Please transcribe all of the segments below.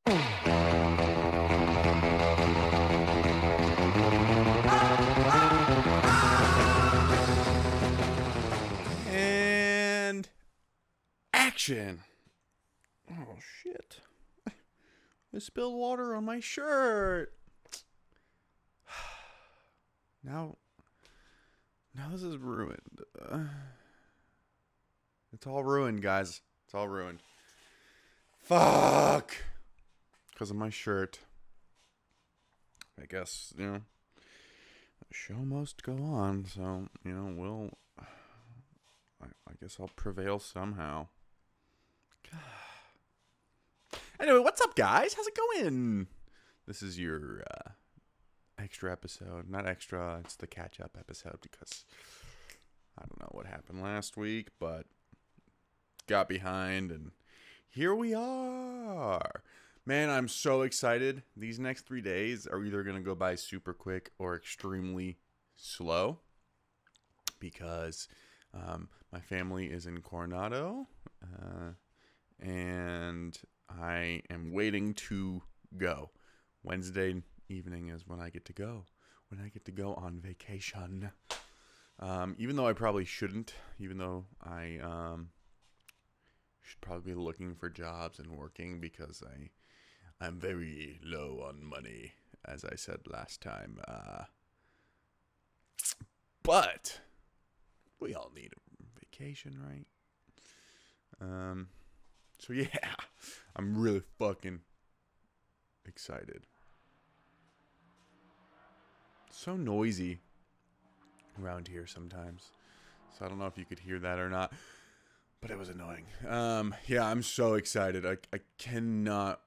And action. Oh shit. I spilled water on my shirt. Now this is ruined. It's all ruined, guys. It's all ruined. Fuck. Because of my shirt. I guess, the show must go on. So, I guess I'll prevail somehow. Anyway, what's up, guys? How's it going? This is your extra episode. Not extra, it's the catch-up episode because I don't know what happened last week, but got behind, and here we are. Man, I'm so excited. These next 3 days are either going to go by super quick or extremely slow because my family is in Coronado, and I am waiting to go. Wednesday evening is when I get to go. When I get to go on vacation. Even though I probably shouldn't. Even though I should probably be looking for jobs and working because I'm very low on money, as I said last time. But we all need a vacation, right? So yeah, I'm really fucking excited. So noisy around here sometimes. So I don't know if you could hear that or not, but it was annoying. Yeah, I'm so excited. I cannot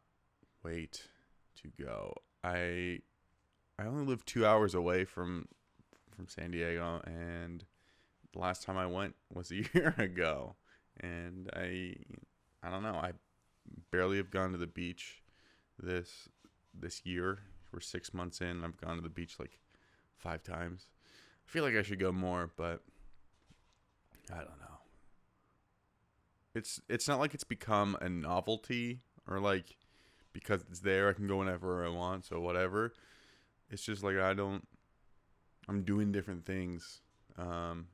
wait to go. I only live 2 hours away from San Diego, and the last time I went was a year ago. And I don't know. I barely have gone to the beach this year. We're 6 months in. I've gone to the beach like 5 times. I feel like I should go more, but I don't know. It's not like it's become a novelty or like because it's there I can go whenever I want, so whatever. It's just like I'm doing different things. But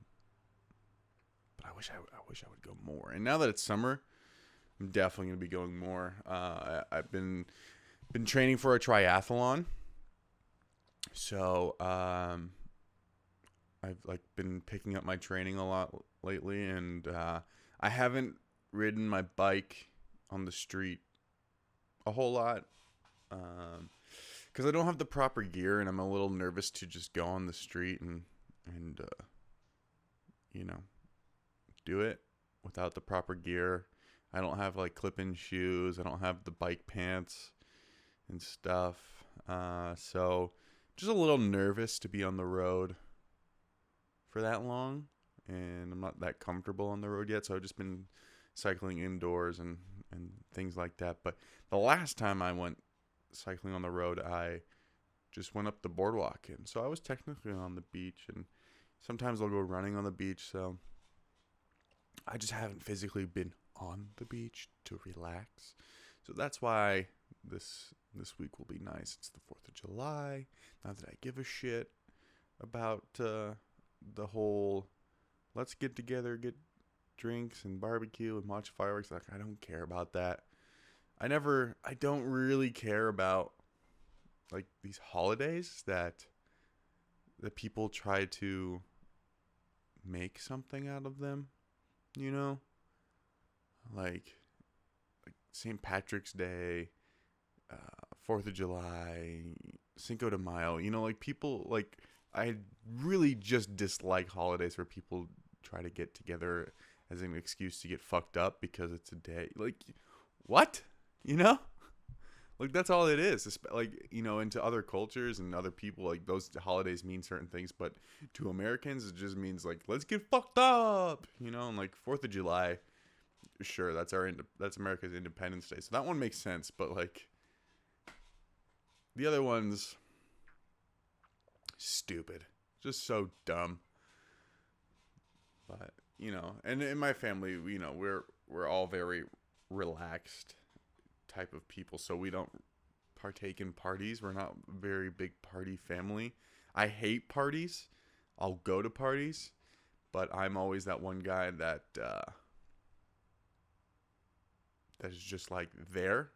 I wish I would go more. And now that it's summer, I'm definitely going to be going more. I've been training for a triathlon. So, I've been picking up my training a lot lately, and I haven't ridden my bike on the street a whole lot because I don't have the proper gear, and I'm a little nervous to just go on the street and do it without the proper gear. I don't have clip-in shoes. I don't have the bike pants and stuff. So just a little nervous to be on the road for that long, and I'm not that comfortable on the road yet, so I've just been cycling indoors and things like that. But the last time I went cycling on the road, I just went up the boardwalk, and so I was technically on the beach, and sometimes I'll go running on the beach, so I just haven't physically been on the beach to relax. So that's why this week will be nice. It's the 4th of July. Not that I give a shit about the whole let's get together, get drinks and barbecue and watch fireworks. I don't care about that. I don't really care about these holidays that people try to make something out of them, like St. Patrick's Day, 4th of July, Cinco de Mayo, people I really just dislike holidays where people try to get together as an excuse to get fucked up because it's a day. What? That's all it is. Into other cultures and other people, those holidays mean certain things, but to Americans, it just means let's get fucked up, and 4th of July, sure, that's America's Independence Day, so that one makes sense, but the other ones, stupid, just so dumb. But and in my family, we're all very relaxed type of people, so we don't partake in parties. We're not a very big party family. I hate parties. I'll go to parties, but I'm always that one guy that is just like there,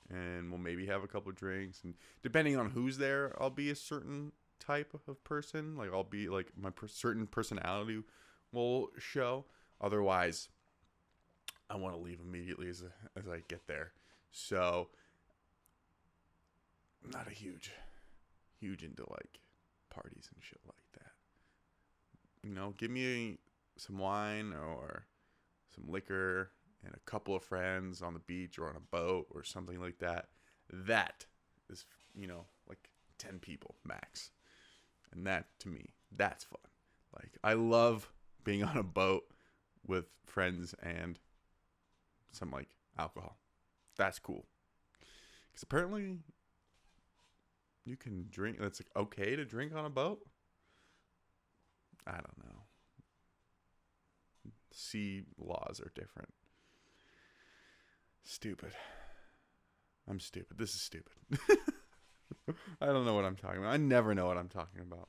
and we'll maybe have a couple of drinks, and depending on who's there, I'll be a certain type of person. Like I'll be like my certain personality will show. Otherwise, I want to leave immediately as I get there. So I'm not a huge into like parties and shit like that. You know, give me some wine or some liquor and a couple of friends on the beach or on a boat or something like that. That is, you know, like 10 people max. And that, to me, that's fun. Like, I love being on a boat with friends and some, like, alcohol. That's cool. Because apparently you can drink. It's like, okay to drink on a boat. I don't know. Sea laws are different. Stupid. I'm stupid. This is stupid. I don't know what I'm talking about. I never know what I'm talking about.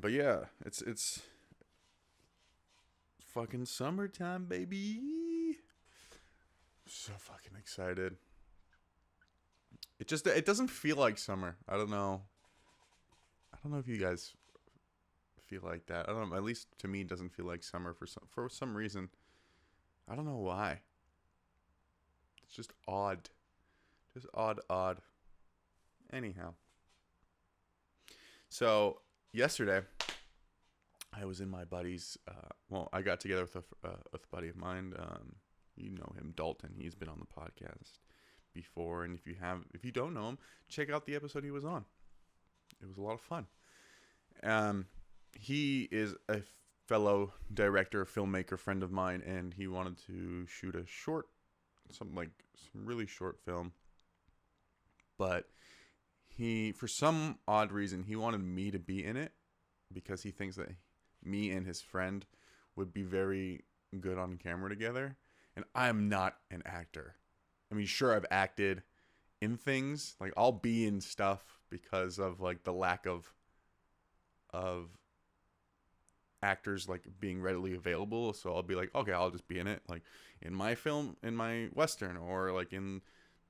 But yeah, it's fucking summertime, baby. So fucking excited. It doesn't feel like summer. I don't know if you guys feel like that. I don't know. At least to me, it doesn't feel like summer for some reason. I don't know why. It's just odd. Just odd. Anyhow. So, yesterday, I was in my buddy's, I got together with a buddy of mine. You know him, Dalton. He's been on the podcast before. And if you don't know him, check out the episode he was on. It was a lot of fun. He is a fellow director, filmmaker, friend of mine, and he wanted to shoot a some really short film. But for some odd reason, he wanted me to be in it because he thinks that me and his friend would be very good on camera together. And I'm not an actor. I mean, sure, I've acted in things. Like, I'll be in stuff because of, like, the lack of actors like being readily available. So I'll be like, okay, I'll just be in it, like in my film, in my Western, or like in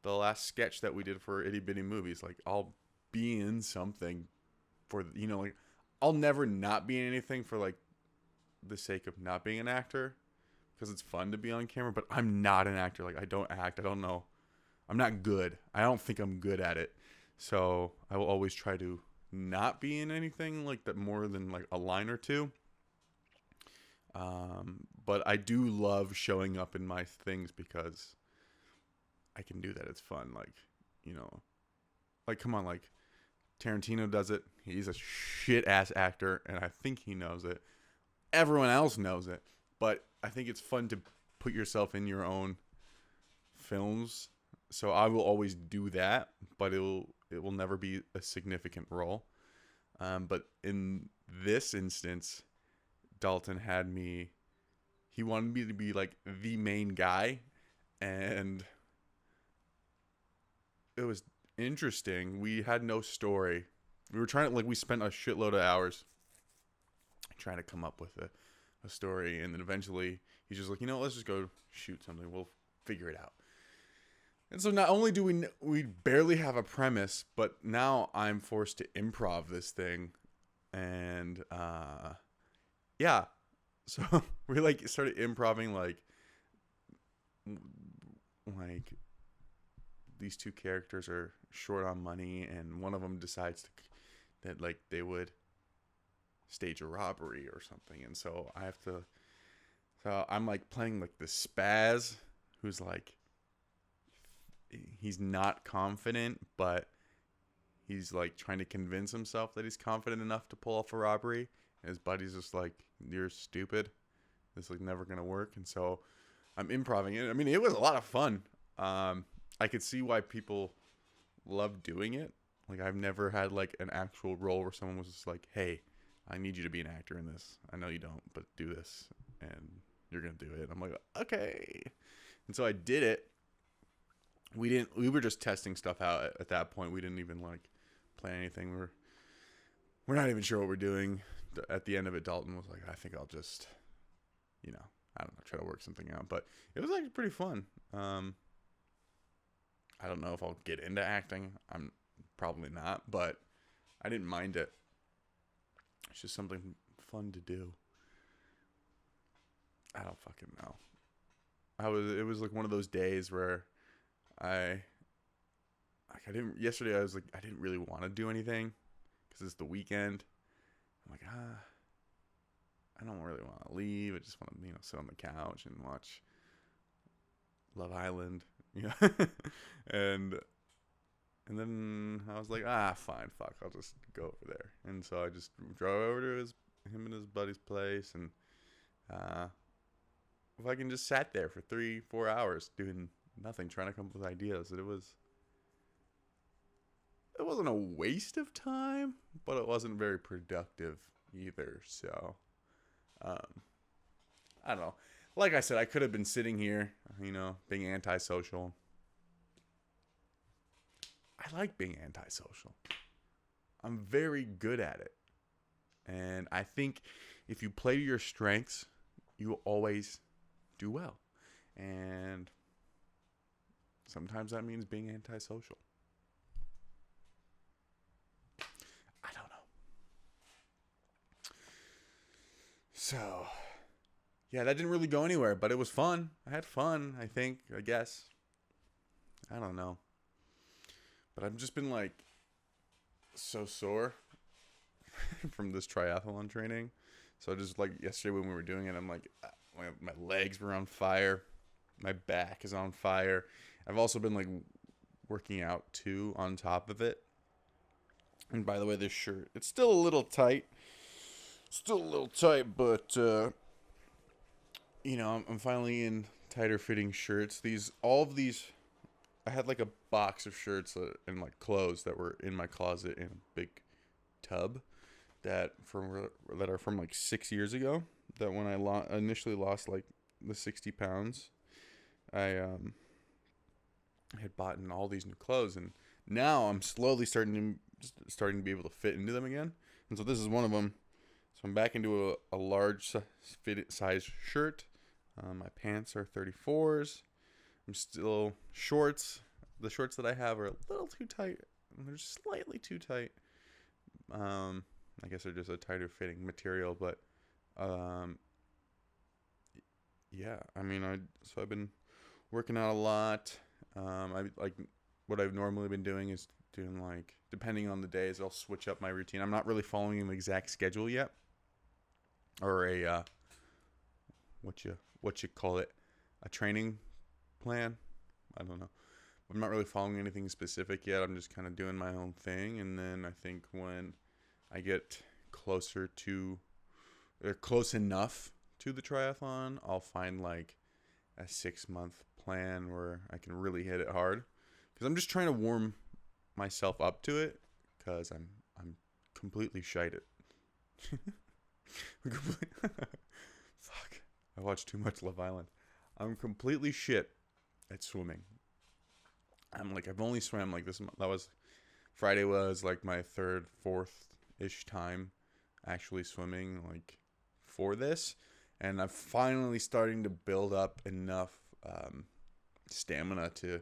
the last sketch that we did for Itty Bitty Movies. Like, I'll be in something for, you know, like I'll never not be in anything for like the sake of not being an actor, because it's fun to be on camera. But I'm not an actor. Like, I don't act. I don't know. I'm not good. I don't think I'm good at it. So I will always try to not be in anything like that more than like a line or two. But I do love showing up in my things because I can do that. It's fun. Like, you know, like, come on, like Tarantino does it. He's a shit ass actor, and I think he knows it. Everyone else knows it, but I think it's fun to put yourself in your own films. So I will always do that, but it will never be a significant role. But in this instance, Dalton he wanted me to be like the main guy, and it was interesting. We had no story. We were trying to, like, we spent a shitload of hours trying to come up with a story, and then eventually he's just like, you know, let's just go shoot something. We'll figure it out. And so not only do we barely have a premise, but now I'm forced to improv this thing, and yeah. So we like started improvising like these two characters are short on money, and one of them decides that like they would stage a robbery or something, and so I'm like playing like the spaz who's like, he's not confident, but he's like trying to convince himself that he's confident enough to pull off a robbery. And his buddy's just like, you're stupid. This is like never going to work. And so I'm improvising it. I mean, it was a lot of fun. I could see why people love doing it. Like, I've never had like an actual role where someone was just like, hey, I need you to be an actor in this. I know you don't, but do this and you're going to do it. I'm like, okay. And so I did it. We were just testing stuff out at that point. We didn't even like plan anything. We're not even sure what we're doing. At the end of it, Dalton was like, I think I'll just, I don't know, try to work something out. But it was actually pretty fun. I don't know if I'll get into acting. I'm probably not, but I didn't mind it. It's just something fun to do. I don't fucking know. It was like one of those days where yesterday I was like, I didn't really want to do anything because it's the weekend. I'm like, I don't really want to leave. I just want to, sit on the couch and watch Love Island, and then I was like, fine, fuck, I'll just go over there. And so I just drove over to him and his buddy's place, and fucking just sat there for 3-4 hours doing nothing, trying to come up with ideas. And it wasn't a waste of time, but it wasn't very productive either. So, I don't know. Like I said, I could have been sitting here, being antisocial. I like being antisocial. I'm very good at it. And I think if you play to your strengths, you will always do well. And sometimes that means being antisocial. I don't know. So, yeah, that didn't really go anywhere, but it was fun. I had fun, I guess. I don't know. But I've just been like so sore from this triathlon training. So just like yesterday when we were doing it, I'm like, my legs were on fire. My back is on fire. I've also been like working out too on top of it. And by the way, this shirt, it's still a little tight. But I'm finally in tighter fitting shirts. All of these, I had like a box of shirts and like clothes that were in my closet in a big tub that are from like 6 years ago. That when I initially lost like the 60 pounds, I had bought in all these new clothes, and now I'm slowly starting to be able to fit into them again. And so this is one of them. So I'm back into a large size shirt. My pants are 34s. I'm still shorts. The shorts that I have are a little too tight. They're slightly too tight. I guess they're just a tighter fitting material, but yeah. I mean, I've been working out a lot. What I've normally been doing is doing like, depending on the days, I'll switch up my routine. I'm not really following an exact schedule yet, or a what you call it, a training plan. I don't know. I'm not really following anything specific yet. I'm just kind of doing my own thing, and then I think when I get close enough to the triathlon, I'll find like a 6-month plan where I can really hit it hard, because I'm just trying to warm myself up to it, because I'm completely shite at fuck, I watched too much Love Island. I'm completely shit at swimming. I've only swam like this. Friday was like my 3rd, 4th-ish time actually swimming like for this, and I'm finally starting to build up enough stamina to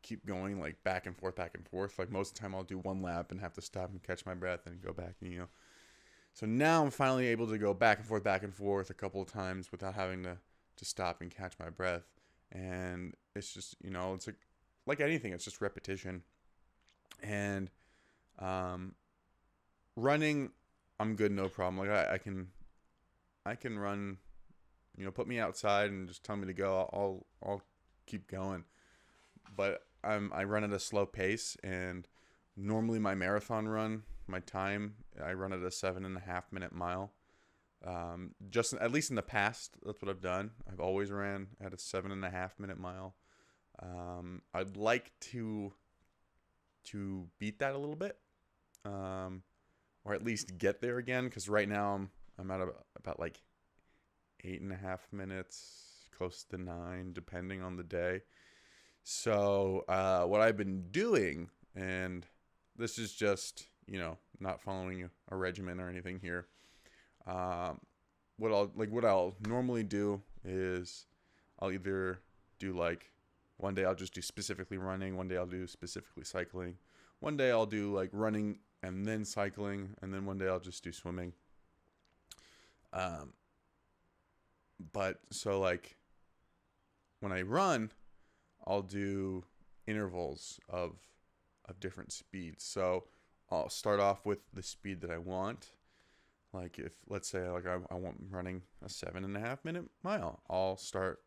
keep going like back and forth. Like most of the time I'll do one lap and have to stop and catch my breath and go back, So now I'm finally able to go back and forth a couple of times without having to stop and catch my breath. And it's just, it's like anything, it's just repetition. And running, I'm good, no problem. Like I can run, put me outside and just tell me to go. I'll keep going. But I run at a slow pace, and normally my marathon run, my time, I run at a 7.5 minute mile. Just at least in the past, that's what I've done. I've always ran at a 7.5 minute mile. I'd like to beat that a little bit, or at least get there again, because right now I'm at about like 8.5 minutes, close to 9, depending on the day. So what I've been doing, and this is just, not following a regimen or anything here. What I'll normally do is I'll either do like one day I'll just do specifically running, one day I'll do specifically cycling, one day I'll do like running and then cycling, and then one day I'll just do swimming. But so like when I run, I'll do intervals of different speeds. So I'll start off with the speed that I want. Like if, let's say, like I want running a 7.5 minute mile, I'll start,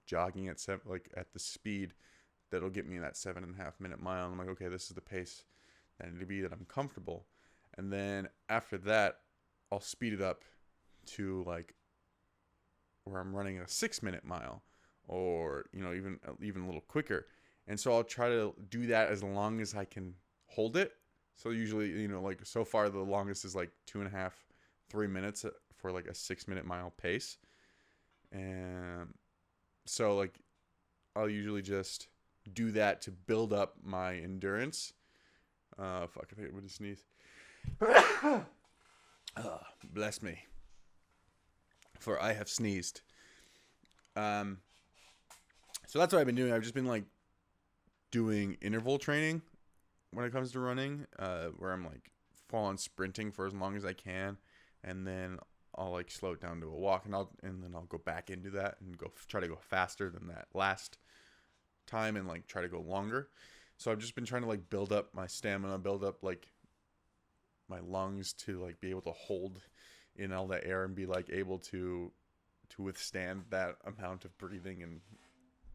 jogging at at the speed that'll get me that 7.5 minute mile. And I'm like, okay, this is the pace that I need to be, that I'm comfortable. And then after that, I'll speed it up to like where I'm running a 6 minute mile, or even a little quicker. And so I'll try to do that as long as I can hold it. So usually, like so far the longest is like 2.5, 3 minutes for like a 6 minute mile pace. And so like I'll usually just do that to build up my endurance. I think I'm gonna sneeze. Bless me, for I have sneezed. So that's what I've been doing. I've just been like doing interval training when it comes to running, where I'm like full on sprinting for as long as I can, and then I'll like slow it down to a walk, and then I'll go back into that and try to go faster than that last time, and like try to go longer. So I've just been trying to like build up my stamina, build up like my lungs to like be able to hold in all that air and be like able to withstand that amount of breathing and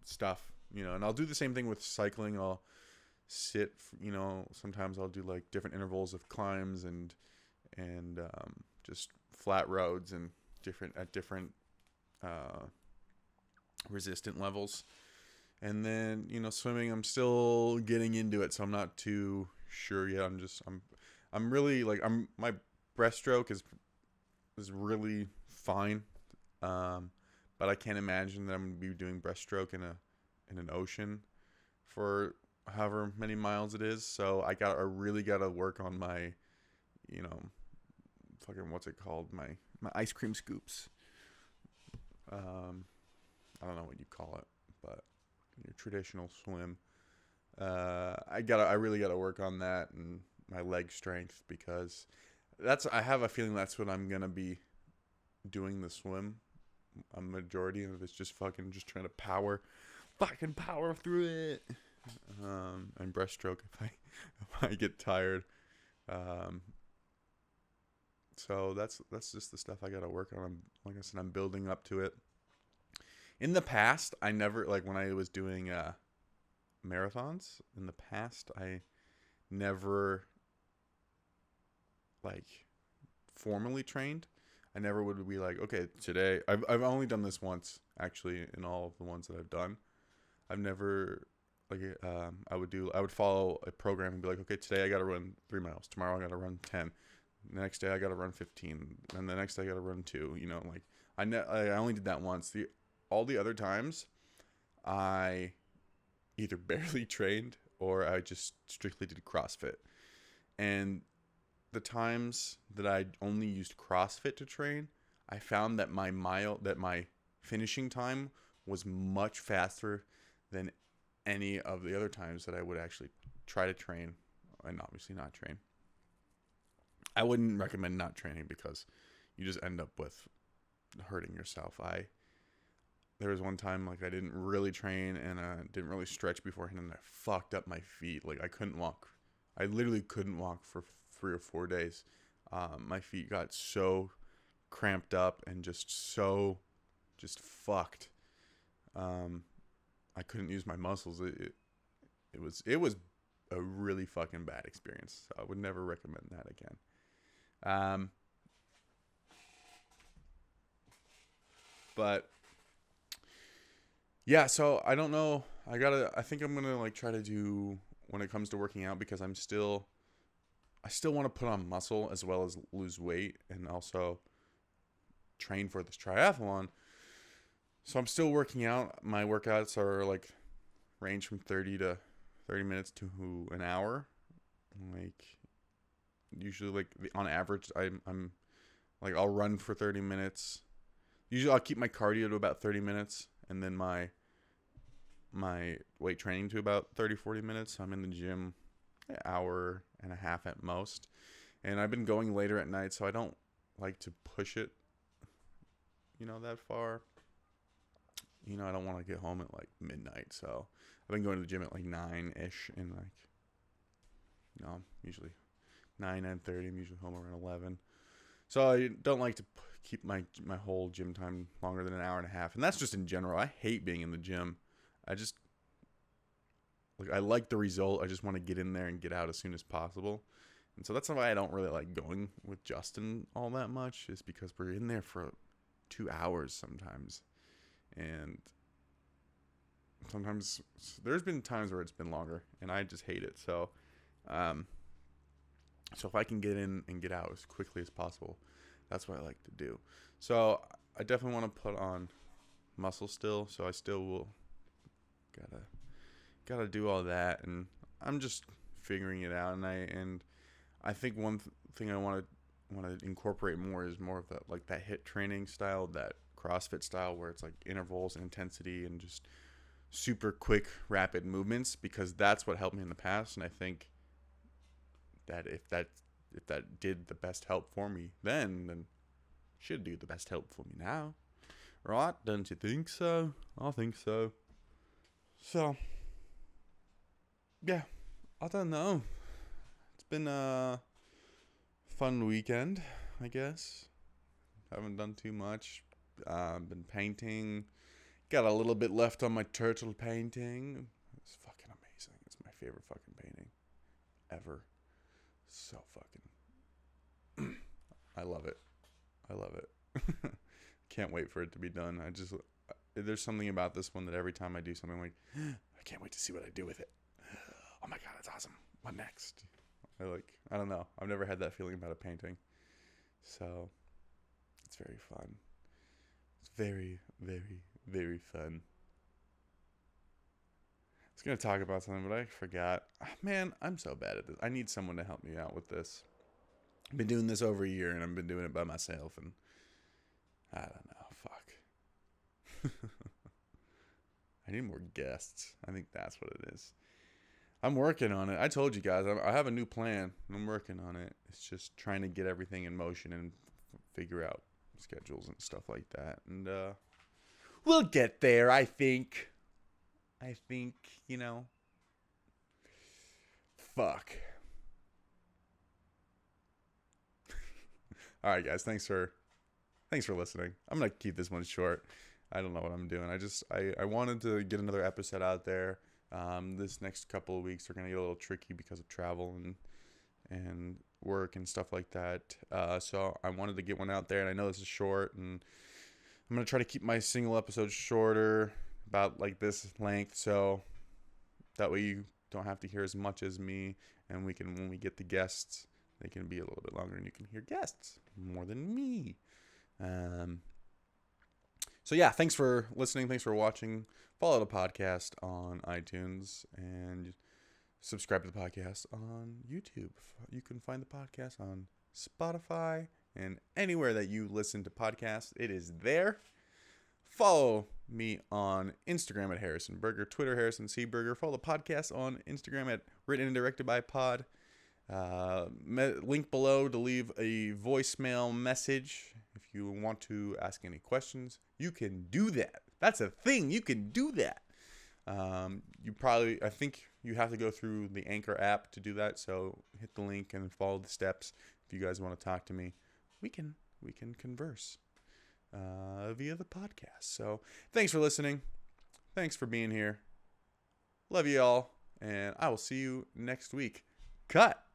stuff, and I'll do the same thing with cycling. I'll sit, sometimes I'll do like different intervals of climbs and just flat roads and different resistant levels. And then, swimming, I'm still getting into it, so I'm not too sure yet. I'm really like, my breaststroke is really fine. But I can't imagine that I'm going to be doing breaststroke in an ocean for however many miles it is. So I really gotta work on my, what's it called? My ice cream scoops. I don't know what you call it, but your traditional swim. I really gotta work on that and my leg strength, because I have a feeling that's what I'm gonna be doing the swim. A majority of it's just just trying to power through it. And breaststroke if I get tired. So that's just the stuff I gotta work on. Like I said, I'm building up to it. In the past, I never, like when I was doing marathons in the past, I never like formally trained. I never would be like, okay, today I've only done this once actually in all of the ones that I've done. I've never I would follow a program and be like, okay, today I got to run 3 miles. Tomorrow I got to run 10. The next day I got to run 15. And the next day I got to run 2. Like I only did that once. All the other times I either barely trained or I just strictly did CrossFit. And the times that I only used CrossFit to train, I found that my finishing time was much faster than any of the other times that I would actually try to train and obviously not train. I wouldn't recommend not training because you just end up with hurting yourself. There was one time like I didn't really train and didn't really stretch beforehand, and I fucked up my feet. Like I couldn't walk. I literally couldn't walk for 3 or 4 days. My feet got so cramped up and just fucked. I couldn't use my muscles. It was a really fucking bad experience. So I would never recommend that again. But yeah, so I don't know. I think I'm gonna like try to do when it comes to working out, because I still want to put on muscle as well as lose weight and also train for this triathlon. So I'm still working out. My workouts are like range from 30 minutes to an hour. Like usually like on average I'm like I'll run for 30 minutes. Usually I'll keep my cardio to about 30 minutes and then my weight training to about 30-40 minutes. I'm in the gym an hour and a half at most. And I've been going later at night, so I don't like to push it, that far. I don't want to get home at like midnight, so I've been going to the gym at like 9-ish and like, usually 9:30. I'm usually home around 11. So I don't like to keep my whole gym time longer than an hour and a half. And that's just in general. I hate being in the gym. I like the result. I just want to get in there and get out as soon as possible. And so that's why I don't really like going with Justin all that much, is because we're in there for 2 hours sometimes. And sometimes there's been times where it's been longer and I just hate it. So if I can get in and get out as quickly as possible, that's what I like to do. So I definitely want to put on muscle still. So I still will gotta do all that, and I'm just figuring it out. And I think one thing I want to incorporate more is more of that, like that HIIT training style, that CrossFit style, where it's like intervals and intensity and just super quick, rapid movements, because that's what helped me in the past. And I think that if that did the best help for me then should do the best help for me now, right? Don't you think so? I think so. So yeah, I don't know. It's been a fun weekend, I guess. Haven't done too much. Been painting. Got a little bit left on my turtle painting. It's fucking amazing. It's my favorite fucking painting ever. So fucking I love it. Can't wait for it to be done. There's something about this one that every time I do something, I'm like, I can't wait to see what I do with it. Oh my god, that's awesome. What next? I don't know. I've never had that feeling about a painting. So it's very fun. It's very, very, very fun. I was going to talk about something, but I forgot. Man, I'm so bad at this. I need someone to help me out with this. I've been doing this over a year, and I've been doing it by myself, and I don't know. Fuck. I need more guests. I think that's what it is. I'm working on it. I told you guys, I have a new plan. I'm working on it. It's just trying to get everything in motion and figure out schedules and stuff like that. And we'll get there, I think. Fuck. All right, guys. Thanks for listening. I'm going to keep this one short. I don't know what I'm doing. I wanted to get another episode out there. This next couple of weeks are going to get a little tricky because of travel and work and stuff like that. So I wanted to get one out there, and I know this is short, and I'm going to try to keep my single episodes shorter, about like this length, so that way you don't have to hear as much as me, and when we get the guests, they can be a little bit longer, and you can hear guests more than me. So yeah, thanks for listening. Thanks for watching. Follow the podcast on iTunes and subscribe to the podcast on YouTube. You can find the podcast on Spotify and anywhere that you listen to podcasts. It is there. Follow me on Instagram at Harrison Burger, Twitter Harrison C Burger. Follow the podcast on Instagram at Written and Directed by Pod. Link below to leave a voicemail message if you want to ask any questions. You can do that. That's a thing. You can do that. I think you have to go through the Anchor app to do that. So hit the link and follow the steps. If you guys want to talk to me, we can converse via the podcast. So thanks for listening. Thanks for being here. Love you all. And I will see you next week. Cut.